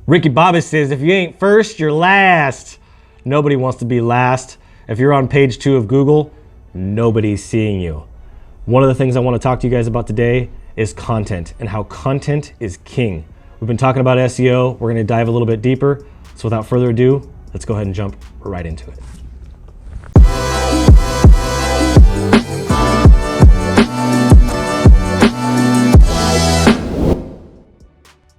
Ricky Bobby says, if you ain't first, you're last. Nobody wants to be last. If you're on page 2 of Google, nobody's seeing you. One of the things I want to talk to you guys about today is content and how content is king. We've been talking about SEO. We're going to dive a little bit deeper. So without further ado, let's go ahead and jump right into it.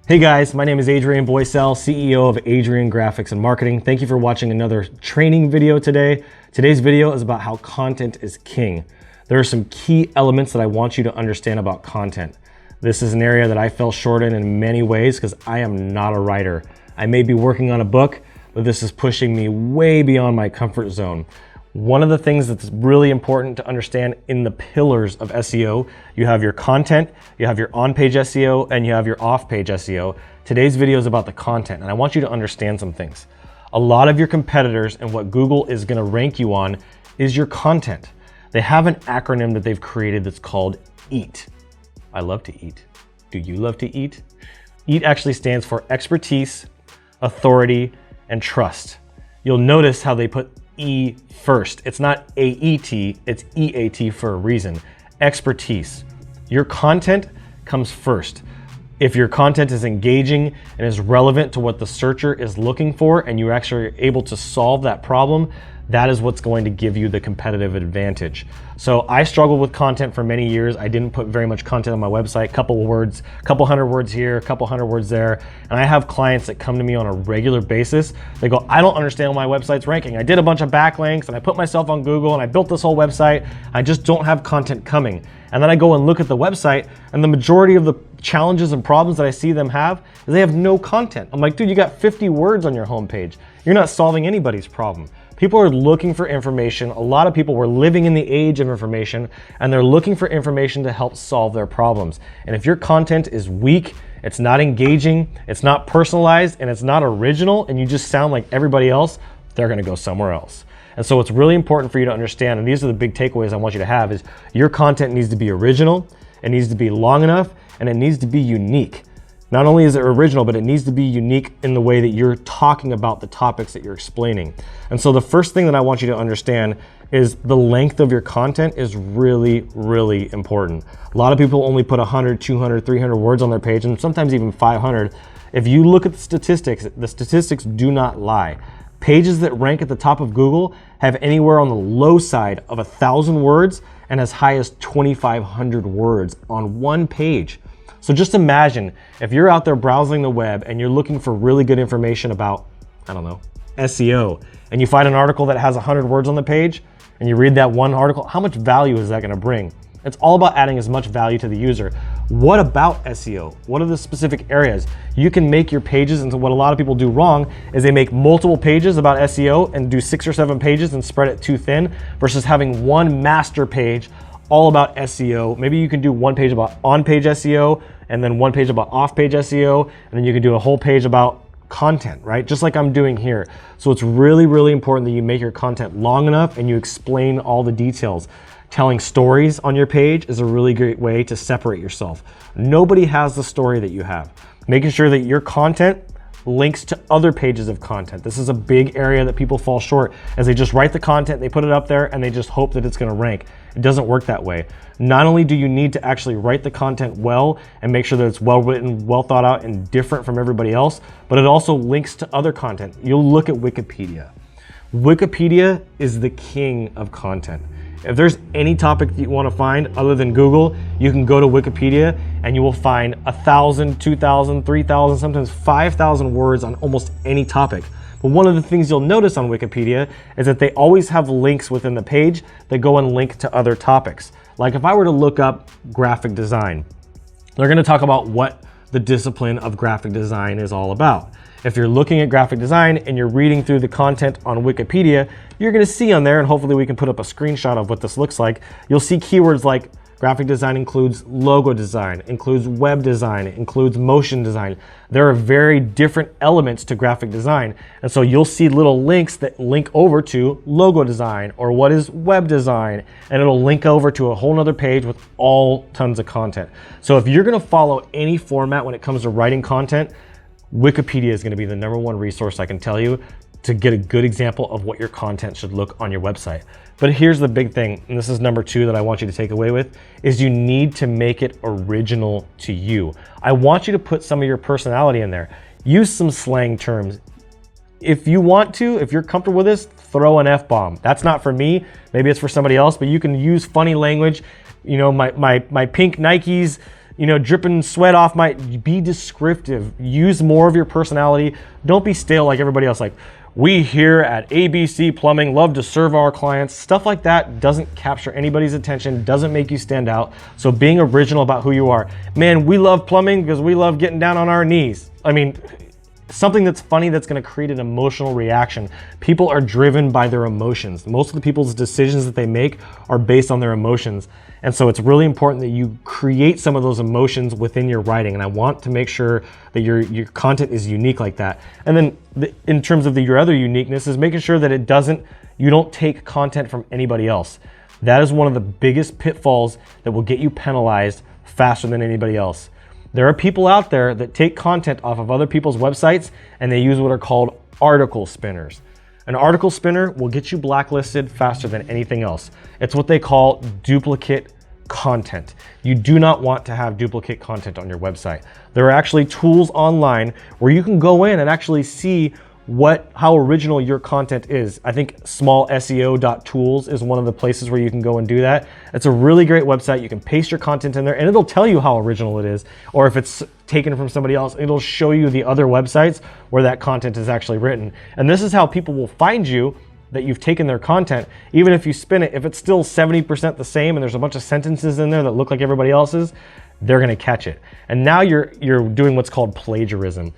Hey guys, my name is Adrian Boysel, CEO of Adrian Graphics and Marketing. Thank you for watching another training video today. Today's video is about how content is king. There are some key elements that I want you to understand about content. This is an area that I fell short in many ways because I am not a writer. I may be working on a book, but this is pushing me way beyond my comfort zone. One of the things that's really important to understand in the pillars of SEO, you have your content, you have your on-page SEO, and you have your off-page SEO. Today's video is about the content, and I want you to understand some things. A lot of your competitors and what Google is going to rank you on is your content. They have an acronym that they've created that's called EAT. I love to eat. Do you love to eat? EAT actually stands for expertise, authority, and trust. You'll notice how they put E first. It's not AET, it's EAT for a reason. Expertise. Your content comes first. If your content is engaging and is relevant to what the searcher is looking for and you're actually able to solve that problem, that is what's going to give you the competitive advantage. So I struggled with content for many years. I didn't put very much content on my website, couple hundred words here, couple hundred words there. And I have clients that come to me on a regular basis. They go, I don't understand why my website's ranking. I did a bunch of backlinks and I put myself on Google and I built this whole website. I just don't have content coming. And then I go and look at the website and the majority of the challenges and problems that I see them have is they have no content. I'm like, dude, you got 50 words on your homepage. You're not solving anybody's problem. People are looking for information. A lot of people were living in the age of information and they're looking for information to help solve their problems. And if your content is weak, it's not engaging, it's not personalized, and it's not original, and you just sound like everybody else, they're gonna go somewhere else. And so it's really important for you to understand, and these are the big takeaways I want you to have, is your content needs to be original, it needs to be long enough, and it needs to be unique. Not only is it original, but it needs to be unique in the way that you're talking about the topics that you're explaining. And so the first thing that I want you to understand is the length of your content is really, really important. A lot of people only put 100, 200, 300 words on their page, and sometimes even 500. If you look at the statistics do not lie. Pages that rank at the top of Google have anywhere on the low side of 1,000 words and as high as 2,500 words on one page. So just imagine if you're out there browsing the web and you're looking for really good information about, I don't know, SEO, and you find an article that has 100 words on the page and you read that one article, how much value is that going to bring? It's all about adding as much value to the user. What about SEO? What are the specific areas? You can make your pages, and so what a lot of people do wrong is they make multiple pages about SEO and do 6 or 7 pages and spread it too thin versus having one master page all about SEO. Maybe you can do one page about on-page SEO and then one page about off-page SEO, and then you can do a whole page about content, right? Just like I'm doing here. So it's really, really important that you make your content long enough and you explain all the details. Telling stories on your page is a really great way to separate yourself. Nobody has the story that you have. Making sure that your content links to other pages of content. This is a big area that people fall short as they just write the content, they put it up there, and they just hope that it's gonna rank. It doesn't work that way. Not only do you need to actually write the content well and make sure that it's well written, well thought out, and different from everybody else, but it also links to other content. You'll look at Wikipedia. Wikipedia is the king of content. If there's any topic that you want to find other than Google, you can go to Wikipedia and you will find 1,000, 2,000, 3,000, sometimes 5,000 words on almost any topic. But one of the things you'll notice on Wikipedia is that they always have links within the page that go and link to other topics. Like if I were to look up graphic design, they're going to talk about what the discipline of graphic design is all about. If you're looking at graphic design and you're reading through the content on Wikipedia, you're going to see on there, and hopefully we can put up a screenshot of what this looks like, you'll see keywords like graphic design includes logo design, includes web design, includes motion design. There are very different elements to graphic design. And so you'll see little links that link over to logo design or what is web design, and it'll link over to a whole nother page with all tons of content. So if you're going to follow any format when it comes to writing content, Wikipedia is going to be the #1 resource I can tell you to get a good example of what your content should look on your website. But here's the big thing, and this is #2 that I want you to take away with, is you need to make it original to you. I want you to put some of your personality in there. Use some slang terms. If you want to, if you're comfortable with this, throw an F-bomb. That's not for me. Maybe it's for somebody else, but you can use funny language. You know, my pink Nikes, you know, dripping sweat off be descriptive. Use more of your personality. Don't be stale like everybody else. Like, we here at ABC Plumbing love to serve our clients. Stuff like that doesn't capture anybody's attention, doesn't make you stand out. So being original about who you are. Man, we love plumbing because we love getting down on our knees. I mean, something that's funny that's going to create an emotional reaction. People are driven by their emotions. Most of the people's decisions that they make are based on their emotions. And so it's really important that you create some of those emotions within your writing. And I want to make sure that your content is unique like that. And then in terms of your other uniqueness is making sure that you don't take content from anybody else. That is one of the biggest pitfalls that will get you penalized faster than anybody else. There are people out there that take content off of other people's websites and they use what are called article spinners. An article spinner will get you blacklisted faster than anything else. It's what they call duplicate content. You do not want to have duplicate content on your website. There are actually tools online where you can go in and actually see how original your content is. I think smallseo.tools is one of the places where you can go and do that. It's a really great website. You can paste your content in there and it'll tell you how original it is. Or if it's taken from somebody else, it'll show you the other websites where that content is actually written. And this is how people will find you, that you've taken their content. Even if you spin it, if it's still 70% the same and there's a bunch of sentences in there that look like everybody else's, they're gonna catch it. And now you're doing what's called plagiarism.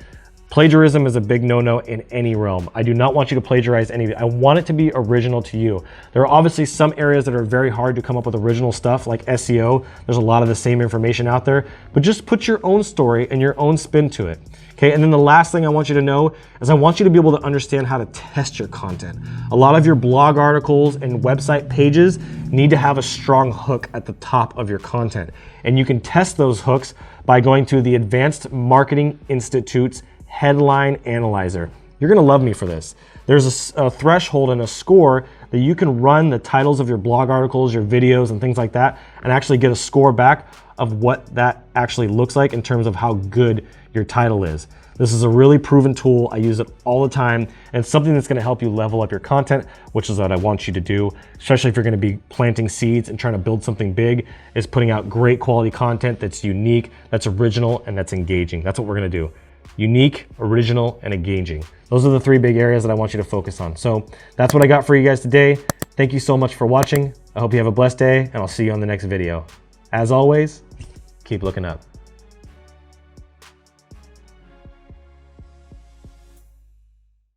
Plagiarism is a big no-no in any realm. I do not want you to plagiarize anything. I want it to be original to you. There are obviously some areas that are very hard to come up with original stuff, like SEO. There's a lot of the same information out there, but just put your own story and your own spin to it. Okay, and then the last thing I want you to know is I want you to be able to understand how to test your content. A lot of your blog articles and website pages need to have a strong hook at the top of your content. And you can test those hooks by going to the Advanced Marketing Institute's Headline Analyzer. You're gonna love me for this. There's a threshold and a score that you can run the titles of your blog articles, your videos, and things like that, and actually get a score back of what that actually looks like in terms of how good your title is. This is a really proven tool. I use it all the time, and it's something that's gonna help you level up your content, which is what I want you to do, especially if you're gonna be planting seeds and trying to build something big, is putting out great quality content that's unique, that's original, and that's engaging. That's what we're gonna do. Unique, original, and engaging. Those are the 3 big areas that I want you to focus on. So that's what I got for you guys today. Thank you so much for watching. I hope you have a blessed day, and I'll see you on the next video. As always, keep looking up.